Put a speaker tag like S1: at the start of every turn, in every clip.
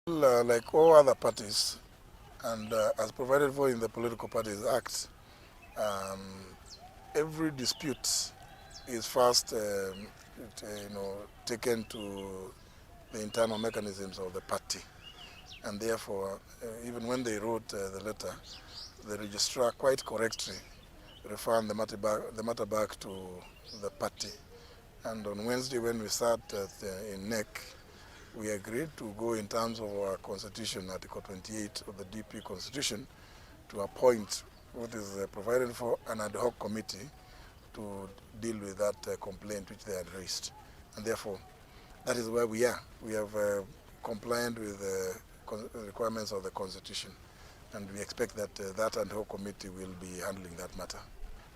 S1: Like all other parties, and as provided for in the Political Parties Act, um, every dispute is first, taken to the internal mechanisms of the party, and therefore, even when they wrote the letter, the registrar quite correctly referred the matter back to the party. And on Wednesday, when we sat in NEC, we agreed to go in terms of our constitution, Article 28 of the DP Constitution, to appoint what is provided for an ad hoc committee to deal with that complaint which they had raised. And therefore, that is where we are. We have complied with the requirements of the Constitution, and we expect that that ad hoc committee will be handling that matter.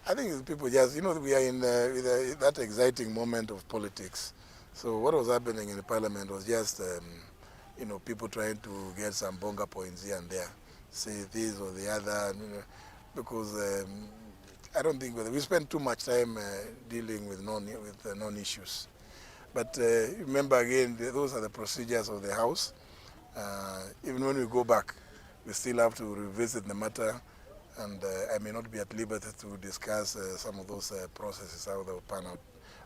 S1: I think people just, we are in that exciting moment of politics. So what was happening in the parliament was just, people trying to get some bonga points here and there, say this or the other, because I don't think we spend too much time dealing with non-issues. But remember again, those are the procedures of the House. Even when we go back, we still have to revisit the matter, and I may not be at liberty to discuss some of those processes, how they will pan out.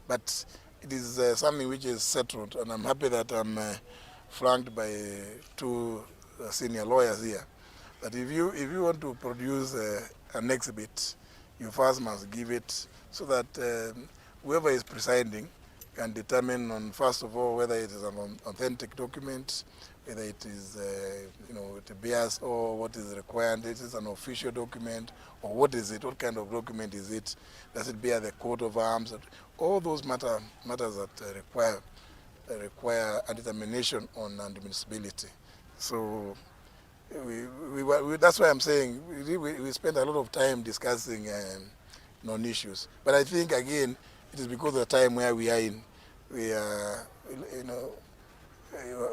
S1: But it is something which is settled, and I'm happy that I'm flanked by two senior lawyers here. That if you want to produce an exhibit, you first must give it so that whoever is presiding can determine on, first of all, whether it is an authentic document, whether it is, it bears or what is required, it is an official document, or what is it, what kind of document is it, does it bear the coat of arms, all those matters that require a determination on admissibility. So that's why I'm saying we spend a lot of time discussing non-issues. But I think, again, it is because of the time where we are in. We are,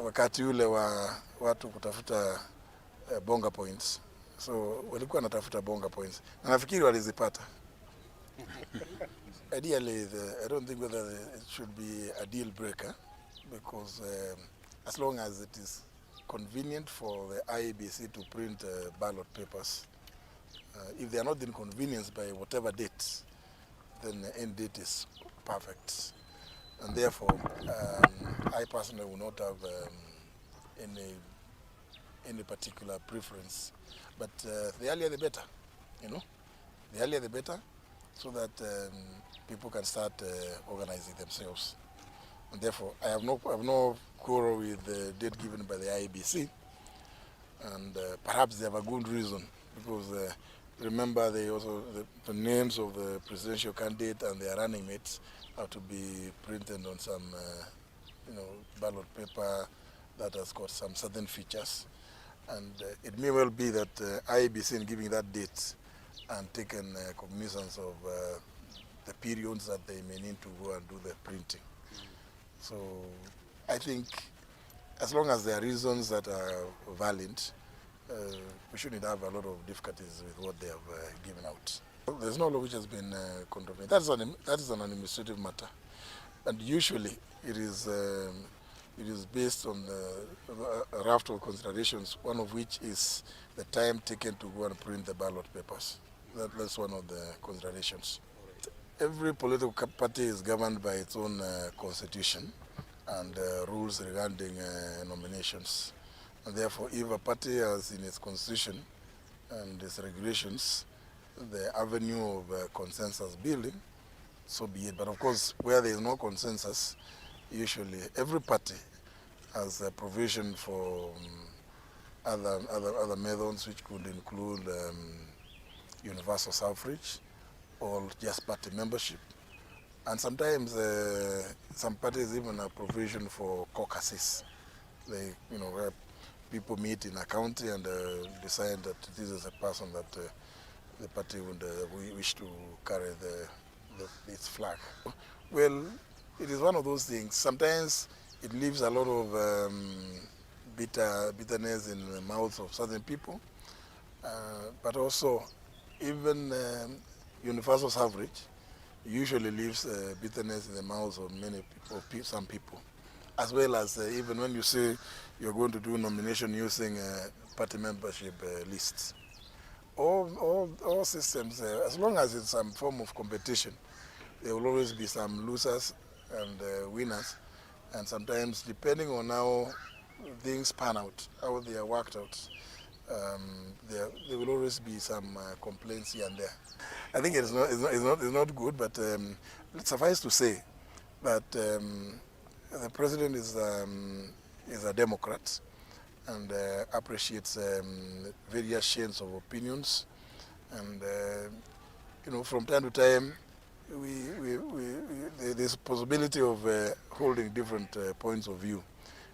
S1: wakati ule wa watu kutafuta bonga points. So walikuwa natafuta bonga points. Na nafikiri walizipata. Ideally, I don't think whether it should be a deal breaker, because as long as it is convenient for the IEBC to print ballot papers, if they are not inconvenienced by whatever date, then the end date is perfect. And therefore, I personally will not have any particular preference. But the earlier the better, the earlier the better, so that people can start organizing themselves. And therefore, I have no quarrel with the date given by the IEBC, and perhaps they have a good reason, because remember, the names of the presidential candidate and their running mates have to be printed on some, ballot paper that has got some certain features. And it may well be that IEBC, in giving that date, and taken cognizance of the periods that they may need to go and do the printing. So I think as long as there are reasons that are valid, we shouldn't have a lot of difficulties with what they have given out. There's no law which has been controversial. That is an administrative matter, and usually it is based on a raft of considerations, one of which is the time taken to go and print the ballot papers. That's one of the considerations. Every political party is governed by its own constitution and rules regarding nominations. And therefore, if a party has in its constitution and its regulations the avenue of consensus building, so be it. But of course, where there is no consensus, usually every party has a provision for other methods, which could include universal suffrage or just party membership. And sometimes some parties even have provision for caucuses, where people meet in a county and decide that this is a person that the party would wish to carry its flag. Well, it is one of those things. Sometimes it leaves a lot of bitterness in the mouths of certain people, but also even universal suffrage usually leaves bitterness in the mouths of many people, some people, as well as even when you say you're going to do nomination using party membership lists. All systems, as long as it's some form of competition, there will always be some losers and winners. And sometimes, depending on how things pan out, how they are worked out, there will always be some complaints here and there. I think it's not good, but suffice to say that the president is a Democrat and appreciates various shades of opinions, and from time to time there's a possibility of holding different points of view,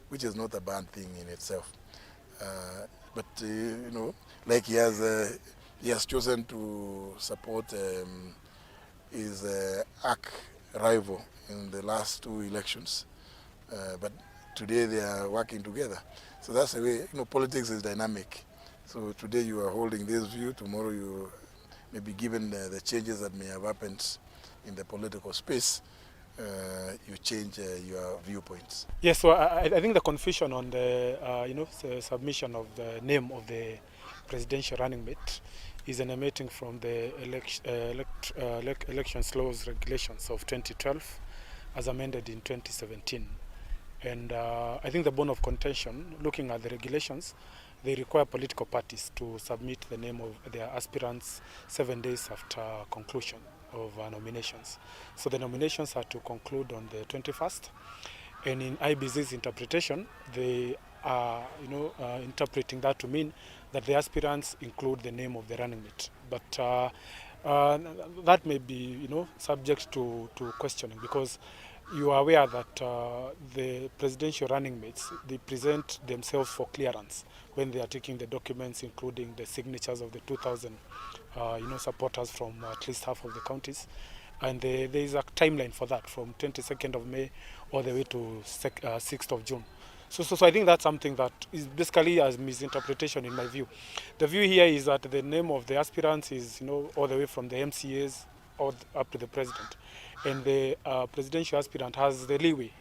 S1: which is not a bad thing in itself. But like he has chosen to support his arch rival in the last 2 elections, but today they are working together. So that's the way, politics is dynamic. So today you are holding this view, tomorrow you may be given the changes that may have happened in the political space, you change your viewpoints.
S2: Yes, so I think the confusion on the the submission of the name of the presidential running mate is emanating from the elections laws regulations of 2012 as amended in 2017. And I think the bone of contention, looking at the regulations, they require political parties to submit the name of their aspirants 7 days after conclusion of nominations. So the nominations are to conclude on the 21st. And in IBC's interpretation, they are interpreting that to mean that the aspirants include the name of the running mate. But that may be subject to questioning, because you are aware that the presidential running mates, they present themselves for clearance when they are taking the documents, including the signatures of the 2,000 supporters from at least half of the counties. And there is a timeline for that, from 22nd of May all the way to 6th of June. So I think that's something that is basically a misinterpretation in my view. The view here is that the name of the aspirants is all the way from the MCAs all up to the president. And the presidential aspirant has the leeway,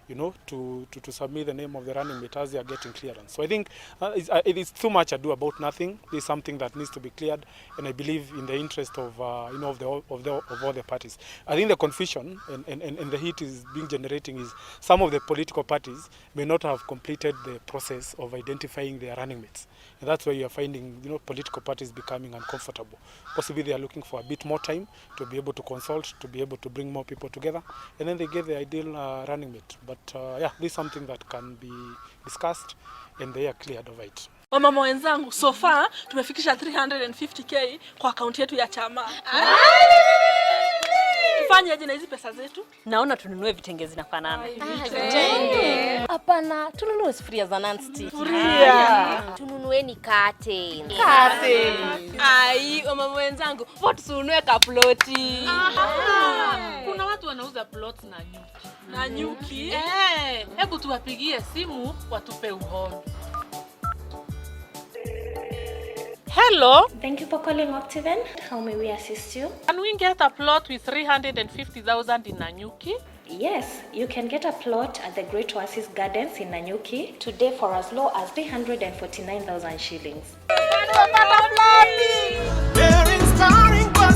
S2: to submit the name of the running mate as they are getting clearance. So I think it is too much ado about nothing. It is something that needs to be cleared, and I believe in the interest of of all the parties. I think the confusion and the heat is being generating is some of the political parties may not have completed the process of identifying their running mates. And that's why you are finding political parties becoming uncomfortable. Possibly they are looking for a bit more time to be able to consult, to be able to bring more people together, and then they get the ideal running mate. But yeah, this is something that can be discussed and they are cleared of it.
S3: Wamama wenzangu, so far tumefikisha 350k kwa akaunti yetu ya chama. Tufanye aje na hizi pesa zetu?
S4: Naona tununue vitenge zinafanana. Hapana, tununue sufuria za non-stick.
S3: Sufuria.
S4: Tununueni kate.
S3: Ai, wamama wenzangu, vote tununue kaploti.
S5: Kuna watu wanauza plots na nyuki.
S3: Na nyuki?
S5: Hebu tuwapigie simu watupe uhondo.
S3: Hello.
S6: Thank you for calling Octaven. How may we assist you?
S5: Can we get a plot with 350,000 in Nanyuki?
S6: Yes, you can get a plot at the Great Oasis Gardens in Nanyuki today for as low as 349,000 shillings.
S7: They're inspiring, but